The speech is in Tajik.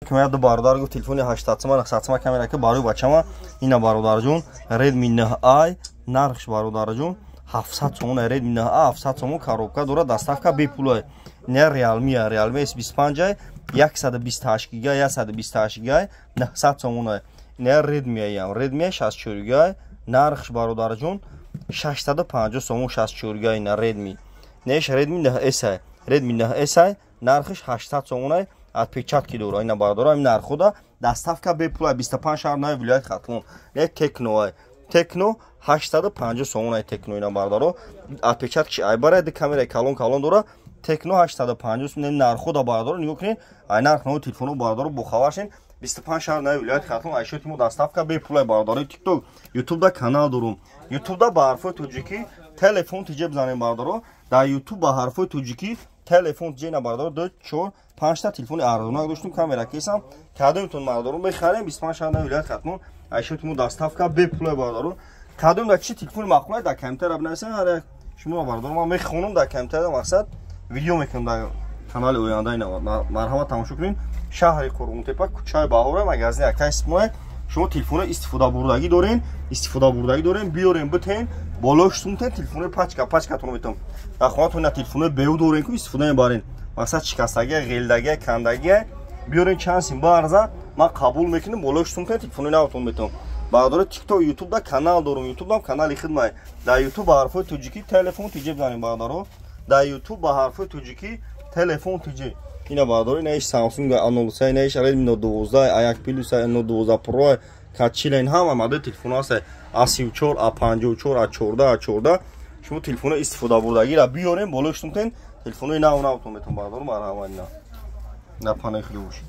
Кумяду бародар гуфт телефони 800 камера ки барои бачама ина бародарҷон Redmi 9i нархш бародарҷон 700 сомон Redmi 9i 700 сомон коробка дора доставка бепулай не Realme S25 128 гига 128 гига 900 сомон не Redmi 64 гига нархш бародарҷон 650 сомон 64 гига ина Redmi неш Redmi 9s нархш 800 сомон отпечатки дора ина бародара ин нархуда доставка бепулай 25 шаҳр навай вилоят Хатлон не Tecno 850 сомон Tecno ина бародаро отпечатки айбара ди камера калон дора Tecno 850 сомон нархуда бародаро нигоҳ кунед ай нарх намо телефону бародаро бо хабаршин 25 шаҳр навай вилоят Хатлон ай шотимо доставка бепулай бародаро TikTok YouTube да канал дорум YouTube да ба ҳарфои тоҷикӣ телефон тиҷе бизанем бародаро дар YouTube ба ҳарфои тоҷикӣ телефон тиҷе ина бародаро 2 4 5 та телефони арзонак доштум камера кесам кадомтон бародаро мехарем 25 шаҳр навай вилоят Хатлон ай шотимо доставка бепулай бародаро кадом да чи телефони мақулай да комментария бинависен ҳар шумо бародаро ман мехонам да комментария мақсад видео мекунам да канали оянда ина марҳамат тамошо кунед шаҳри Қурғунтепа кӯчаи Баҳора магазини Актайс моя шумо телефони истифода бурдагӣ дорем биёрем битен болош сумтен телефони пачкатон метам дар хонатон ина телефони беу дорем ку истифода мебарен мақсад шикастагия ғелдагия кандагия биёрен чанд сим барза ман қабул мекунам болош сумтен телефони навтон метам бародаро TikTok YouTube да канал дорум YouTube дам канали хидмай дар YouTube ба ҳарфои тоҷикӣ телефон тиҷе бизанем бародаро дар YouTube ба ҳарфои тоҷикӣ телефон тиҷе ина бародаро ина иш Samsung A03 ина иш Redmi 12 A1 Plus A12 Pro качила ин ҳама модели телефон аст A34 A54 A14 шумо телефони истифода бурдагиро биёрем болош сумтен телефони навтон метам бародаро марҳамат на панахида бошед.